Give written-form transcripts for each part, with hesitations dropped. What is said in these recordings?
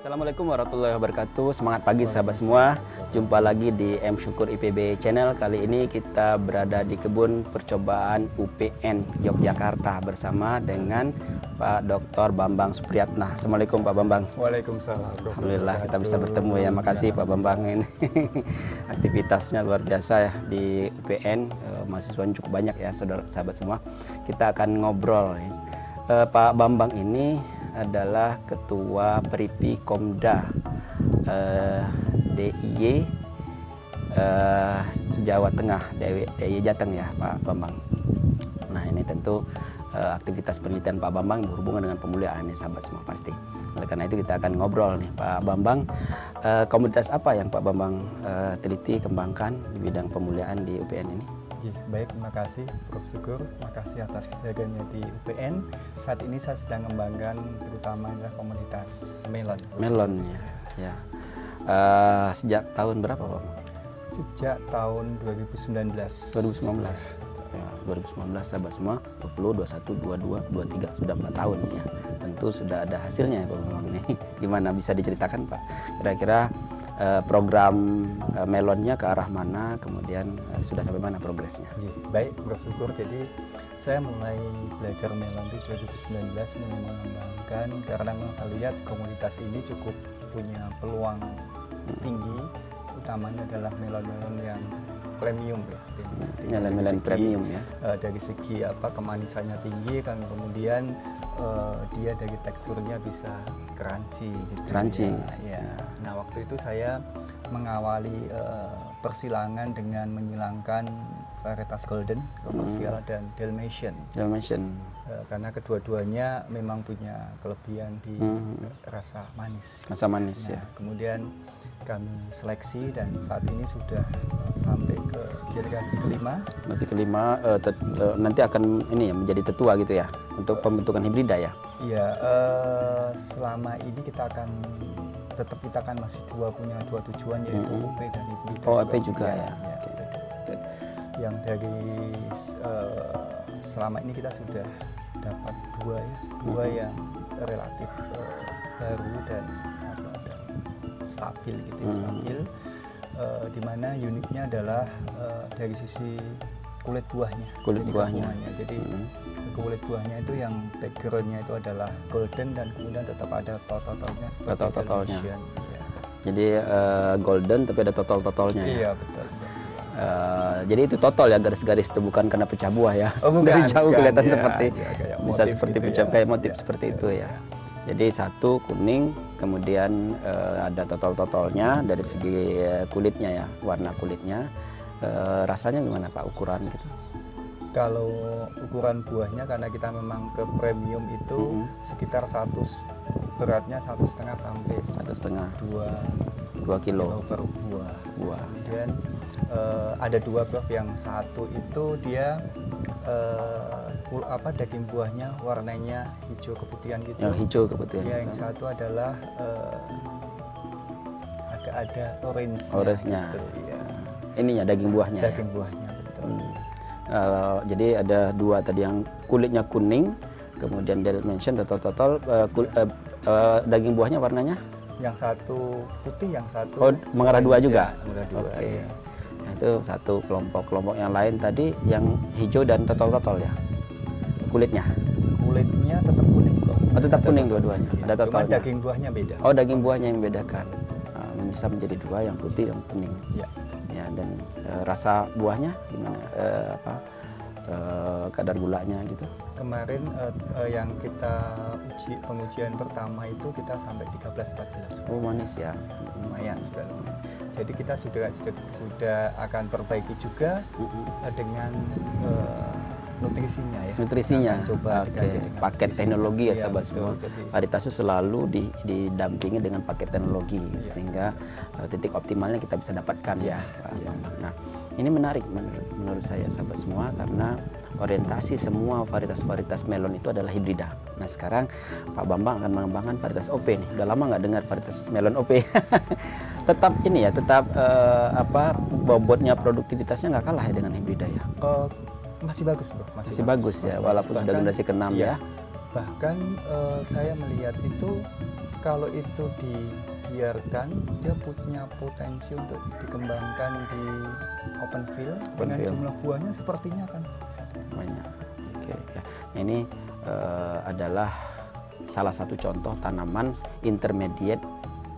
Assalamualaikum warahmatullahi wabarakatuh. Semangat pagi sahabat semua. Jumpa lagi di M Syukur IPB Channel. Kali ini kita berada di kebun percobaan UPN Yogyakarta bersama dengan Pak Dr. Bambang Supriyatna. Assalamualaikum Pak Bambang. Waalaikumsalam. Alhamdulillah kita bisa bertemu ya. Makasih Pak Bambang ini. Aktivitasnya luar biasa ya di UPN. Mahasiswanya cukup banyak ya sahabat semua. Kita akan ngobrol. Pak Bambang ini adalah Ketua Peripi Komda DIY Jawa Tengah, DIY Jateng ya Pak Bambang. Nah ini tentu aktivitas penelitian Pak Bambang berhubungan dengan pemuliaan nih sahabat semua pasti. Oleh karena itu kita akan ngobrol nih Pak Bambang, komunitas apa yang Pak Bambang teliti kembangkan di bidang pemuliaan di UPN ini? Baik, terima kasih Prof. Syukur, terima kasih atas kehadirannya di UPN. Saat ini saya sedang mengembangkan terutama adalah komunitas melon. Melon ya. Sejak tahun berapa Pak? Sejak tahun 2019. 2019. Ya, 2019 sahabat semua, 20, 21, 22, 23 sudah 4 tahun ya. Tentu sudah ada hasilnya ya Pak Bambang nih. Gimana bisa diceritakan Pak? Kira-kira program melonnya ke arah mana, kemudian sudah sampai mana progresnya? Baik, Prof. Syukur. Jadi saya mulai belajar melon di 2019, mulai mengembangkan karena memang saya lihat komunitas ini cukup punya peluang tinggi, utamanya adalah melon-melon yang premium ya. Melon premium ya. Dari segi kemanisannya tinggi, kan kemudian dia dari teksturnya bisa crunchy gitu. Crunchy. Ya. Nah, waktu itu saya mengawali persilangan dengan menyilangkan varietas golden, komersial dan Dalmatian. Karena kedua-duanya memang punya kelebihan di rasa manis. Rasa manis ya. Kemudian kami seleksi dan saat ini sudah sampai ke generasi kelima. Generasi kelima nanti akan ini ya menjadi tetua gitu ya untuk pembentukan hibrida ya. Iya, selama ini kita akan masih punya dua tujuan, yaitu UP dan hibrida. Oh, UP juga ya. Dan yang dari selama ini kita sudah dapat dua yang relatif baru dan stabil gitu, stabil. Dimana uniknya adalah dari sisi kulit buahnya. Jadi kulit buahnya itu yang backgroundnya itu adalah golden dan kemudian tetap ada totol-totolnya. Ya. Jadi golden tapi ada totol-totolnya ya. Iya betul. Jadi itu totol ya, garis-garis itu bukan karena pecah buah ya. Dari jauh kelihatan seperti bisa seperti gitu pecah ya. kayak motif seperti itu ya. Jadi satu kuning, kemudian ada totol-totolnya dari segi kulitnya ya, warna kulitnya. Rasanya gimana Pak, ukuran gitu? Kalau ukuran buahnya karena kita memang ke premium itu sekitar beratnya 1,5 sampai 2 kilo per buah. Kemudian ada dua buah, yang satu itu dia daging buahnya warnanya hijau keputihan gitu. Ya, hijau keputihan. Ya, yang satu adalah agak ada orange-nya. gitu, ya. Ininya daging buahnya. Daging buahnya betul. Jadi ada dua tadi, yang kulitnya kuning, kemudian Dalmatian totol-totol. Daging buahnya warnanya? Yang satu putih, yang satu mengarah dua juga. Mengarah dua. Oke. Nah, itu satu kelompok yang lain tadi yang hijau dan totol-totol ya. Kulitnya tetap kuning kok. Oh, tetap kuning dua-duanya. Iya. Ada totolnya. Cuma daging buahnya beda. Oh, daging buahnya yang membedakan. Bisa menjadi dua, yang putih, yang kuning. Ya. Ya, dan rasa buahnya gimana? Kadar gulanya gitu. Kemarin yang kita pengujian pertama itu kita sampai 13-14. Oh, manis ya. Lumayan sudah manis. Jadi kita sudah akan perbaiki juga dengan nutrisinya. Coba paket teknologi ya sahabat semua. Varietasnya selalu didampingi dengan paket teknologi sehingga titik optimalnya kita bisa dapatkan ya Pak Bambang. Nah, Ini menarik menurut saya sahabat semua, karena orientasi semua varietas-varietas melon itu adalah hibrida. Nah sekarang Pak Bambang akan mengembangkan varietas OP nih. Udah lama nggak dengar varietas melon OP. Tetap ini ya, tetap bobotnya, produktivitasnya nggak kalah ya dengan hibrida ya. Masih bagus bro. Masih bagus ya, walaupun sudah generasi ke-6 ya. Bahkan saya melihat itu kalau itu dibiarkan, dia punya potensi untuk dikembangkan di open field dengan jumlah buahnya sepertinya akan banyak. Oke, ya. Ini adalah salah satu contoh tanaman intermediate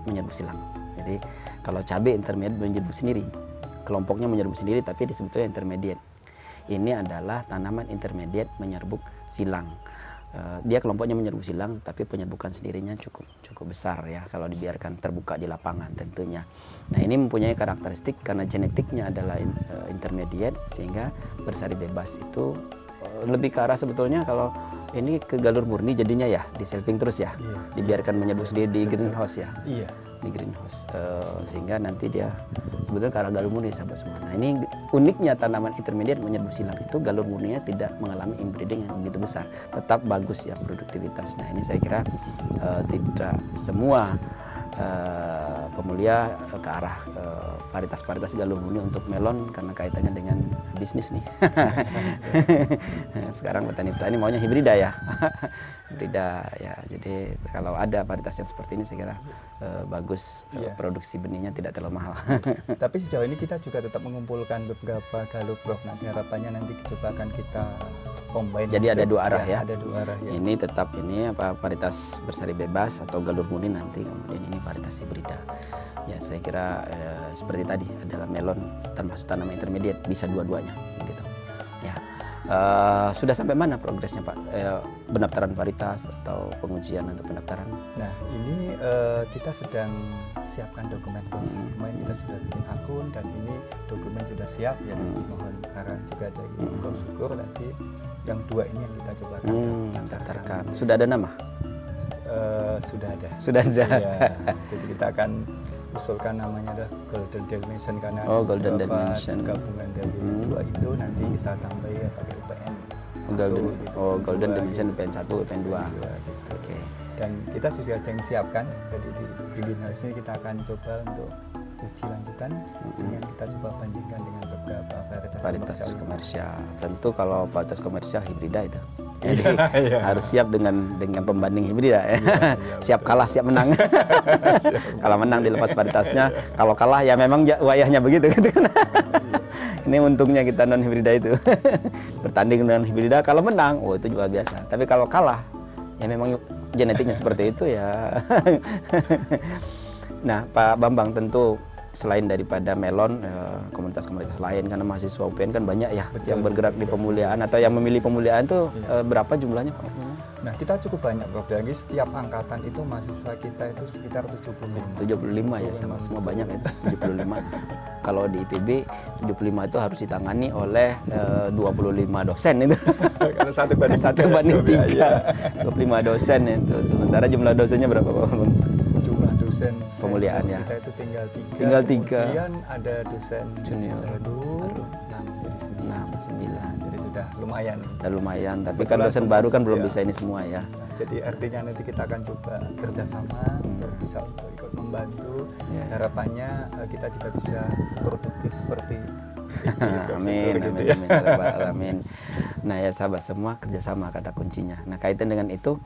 menyerbu silang. Jadi kalau cabai intermediate menyerbu sendiri, kelompoknya menyerbu sendiri tapi disebutnya intermediate. Ini adalah tanaman intermediate menyerbuk silang. Dia kelompoknya menyerbu silang, tapi penyerbukan sendirinya cukup besar ya kalau dibiarkan terbuka di lapangan tentunya. Nah ini mempunyai karakteristik karena genetiknya adalah intermediate, sehingga bersari bebas itu lebih ke arah sebetulnya kalau ini ke galur murni jadinya ya, di shelving terus ya, dibiarkan menyerbu sendiri di greenhouse ya. Iya. Di greenhouse, sehingga nanti dia sebetulnya ke arah galur murni sahabat semua. Nah ini uniknya tanaman intermediate menyerbu silang itu, galur murninya tidak mengalami inbreeding yang begitu besar, tetap bagus ya produktivitas. Nah ini saya kira tidak semua pemulia ke arah varietas-varietas galur murni untuk melon karena kaitannya dengan bisnis nih. Sekarang petani-petani maunya hibrida ya. Hibrida ya. Jadi kalau ada varietas yang seperti ini saya kira bagus, produksi benihnya tidak terlalu mahal. Tapi sejauh ini kita juga tetap mengumpulkan beberapa galur bro. Nanti harapannya nanti coba akan kita combine. Jadi ada dua arah ya. Ada dua arah ya. Ini tetap ini varietas bersari bebas atau galur murni, nanti kemudian ini varietas hibrida. Ya saya kira seperti tadi adalah melon termasuk tanaman intermediate, bisa dua-duanya gitu. Ya. Sudah sampai mana progresnya Pak? Pendaftaran varietas atau pengujian untuk pendaftaran? Nah ini kita sedang siapkan dokumen. Kemarin kita sudah bikin akun dan ini dokumen sudah siap ya. Nanti mohon arahan juga dari Prof. Syukur, nanti yang dua ini yang kita coba daftarkan. Sudah ada nama? Sudah ada. Sudah ada. Ya, jadi kita akan usulkan namanya adalah Golden Dalmatian karena Golden Dalmatian gabungan dari dua itu, nanti kita tambahin ya pakai UPN. Golden Dalmatian UPN 1, UPN 2. Oke. Dan kita sudah ada yang siapkan, jadi di greenhouse ini kita akan coba untuk uji lanjutan dengan kita coba bandingkan dengan beberapa varietas komersial. Tentu kalau varietas komersial hibrida itu. Jadi harus siap dengan pembanding hibrida ya. Siap kalah, siap menang. Kalau menang dilepas varietasnya, kalau kalah ya memang wayahnya begitu gitu kan. Ini untungnya kita non hibrida itu. Bertanding dengan hibrida, kalau menang, itu juga biasa. Tapi kalau kalah, ya memang genetiknya seperti itu ya. Nah, Pak Bambang, tentu selain daripada melon, komunitas-komunitas lain, karena mahasiswa UPN kan banyak ya. Betul, yang bergerak di pemuliaan atau yang memilih pemuliaan itu berapa jumlahnya Pak? Nah kita cukup banyak Prof. Jadi setiap angkatan itu mahasiswa kita itu sekitar 75 ya, sama semua banyak itu 75. Kalau di IPB 75 itu harus ditangani oleh 25 dosen itu. Karena satu banding 3. 25 dosen itu. Sementara jumlah dosennya berapa Pak Bambang? Jumlah dosen pemuliaan ya. Kita itu tinggal 3. Kemudian ada dosen junior baru 6, jadi 9. Jadi sudah lumayan. Tapi kan dosen baru kan belum bisa ini semua ya. Jadi artinya nanti kita akan coba kerjasama untuk bisa ikut membantu. Harapannya kita juga bisa produktif seperti Amin. Nah ya sahabat semua, kerjasama kata kuncinya. Nah kaitan dengan itu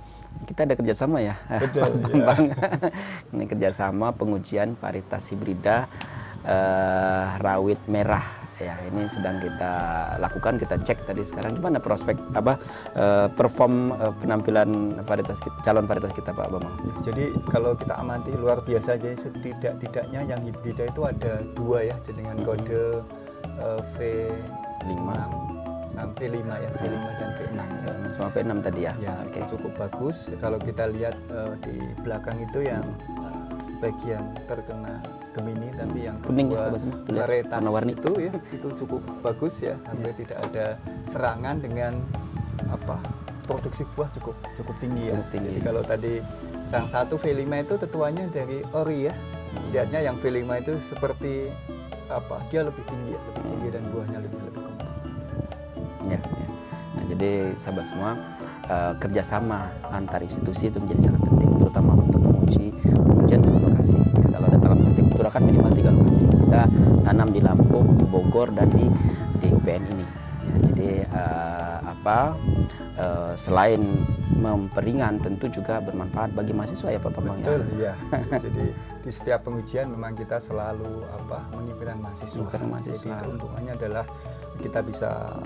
kita ada kerjasama ya. Betul, Bang. Ini kerjasama pengujian varietas hibrida rawit merah. Ya ini sedang kita lakukan, kita cek tadi. Sekarang gimana prospek perform penampilan calon varietas kita Pak Bambang? Jadi kalau kita amati luar biasa aja, setidak-tidaknya yang hibrida itu ada 2 ya, dengan kode V5 sampai 5 ya, V5 dan V6 ya. Sama V6 tadi ya? Ya, cukup bagus. Kalau kita lihat di belakang itu yang sebagian terkena Gemini, tapi yang kuning ya, varietas itu ya, itu cukup bagus ya, hampir tidak ada serangan dengan produksi buah cukup tinggi ya. Jadi kalau tadi yang satu V5 itu tetuanya dari ori ya, lihatnya yang V5 itu seperti dia lebih tinggi dan buahnya lebih kembang. Ya, ya. Nah, jadi sahabat semua, kerjasama antar institusi itu menjadi sangat penting, terutama untuk pengujian dan lokasi. Ya, kalau ada dalam hortikultura kan minimal 3 lokasi. Kita tanam di Lampung, di Bogor, dan di UPN ini. Ya, jadi selain memperingan, tentu juga bermanfaat bagi mahasiswa ya Pak Bambang. Betul, ya. Jadi di setiap pengujian memang kita selalu menyimpulkan mahasiswa. Jadi keuntungannya adalah kita bisa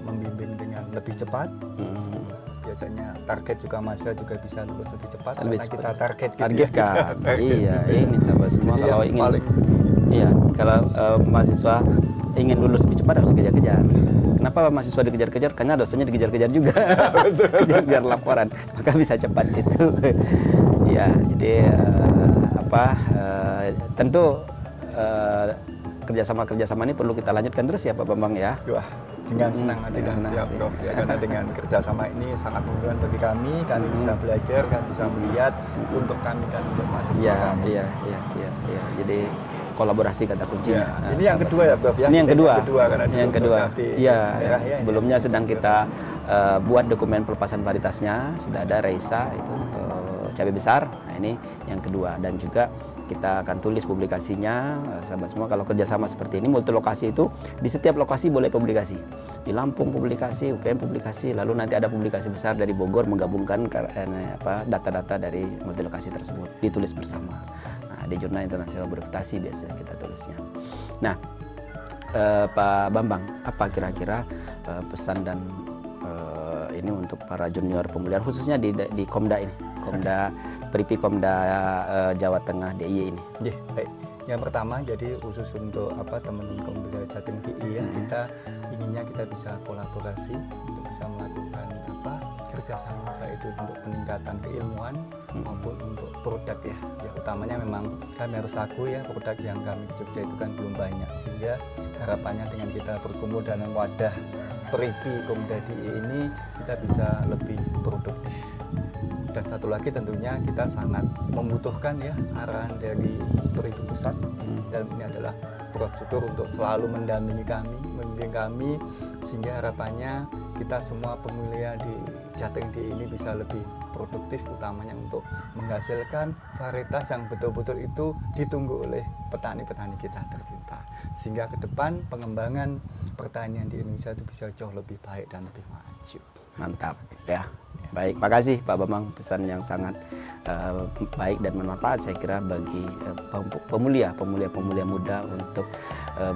membimbing dengan lebih cepat. Biasanya target juga mahasiswa juga bisa lulus lebih cepat karena kita targetkan. Iya, ini sahabat semua. Jadi kalau ingin kalau mahasiswa ingin lulus lebih cepat harus dikejar-kejar. Kenapa mahasiswa dikejar-kejar? Karena dosennya dikejar-kejar juga. Kejar laporan, maka bisa cepat itu. Ya, jadi tentu kerjasama ini perlu kita lanjutkan terus ya Pak Bambang ya. Wah, dengan senang hati dan siap Prof ya, karena dengan kerjasama ini sangat menguntungkan bagi kami bisa belajar, kami bisa melihat untuk kami dan untuk mahasiswa kami. Iya. Jadi kolaborasi kata kuncinya. Ya, ini yang kedua ya Prof ya. Ini yang kedua. Yang kedua. Iya, sebelumnya sedang kita buat dokumen pelepasan varietasnya, sudah ada Reisa itu cabai besar. Nah, ini yang kedua, dan juga kita akan tulis publikasinya. Sahabat semua, kalau kerjasama seperti ini multi lokasi itu di setiap lokasi boleh publikasi. Di Lampung publikasi, UPN publikasi, lalu nanti ada publikasi besar dari Bogor menggabungkan data-data dari multi lokasi tersebut ditulis bersama. Nah, di jurnal internasional bereputasi biasanya kita tulisnya. Nah, Pak Bambang, apa kira-kira pesan dan ini untuk para junior pemulihan khususnya di Komda ini, Komda Peripi Komda Jawa Tengah DIY ini? Baik. Yang pertama, jadi khusus untuk teman-teman Komda Jatim DIY ya, kita inginnya kita bisa kolaborasi untuk bisa melakukan kerjasama, baik itu untuk peningkatan keilmuan maupun untuk produk ya. Utamanya memang kami harus akui ya, produk yang kami di Jogja itu kan belum banyak, sehingga harapannya dengan kita berkumpul dalam wadah Peripi Komda DIY ini kita bisa lebih produktif. Dan satu lagi tentunya kita sangat membutuhkan ya arahan dari Peripi Pusat, dan ini adalah Prof Syukur untuk selalu mendampingi kami, membimbing kami, sehingga harapannya kita semua pemulia di Jateng DIY ini bisa lebih produktif, utamanya untuk menghasilkan varietas yang betul-betul itu ditunggu oleh petani-petani kita tercinta, sehingga ke depan pengembangan pertanian di Indonesia itu bisa jauh lebih baik dan lebih maju. Mantap ya. Baik, makasih Pak Bambang, pesan yang sangat baik dan bermanfaat saya kira bagi pemulia muda untuk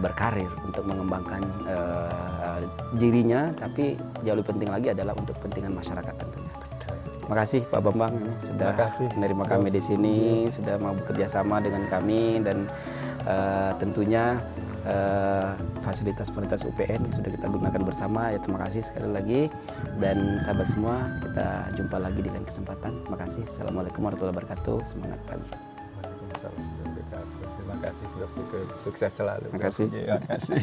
berkarir, untuk mengembangkan dirinya, tapi jauh lebih penting lagi adalah untuk kepentingan masyarakat tentunya. Terima kasih Pak Bambang ini sudah menerima kami di sini, sudah mau bekerja sama dengan kami, dan tentunya fasilitas-fasilitas UPN yang sudah kita gunakan bersama ya. Terima kasih sekali lagi, dan sahabat semua, kita jumpa lagi di lain kesempatan. Terima kasih. Assalamualaikum warahmatullahi wabarakatuh. Semangat pagi. Waalaikumsalam warahmatullahi wabarakatuh. Terima kasih Prof Syukur, sukses selalu. Terima kasih. Terima kasih.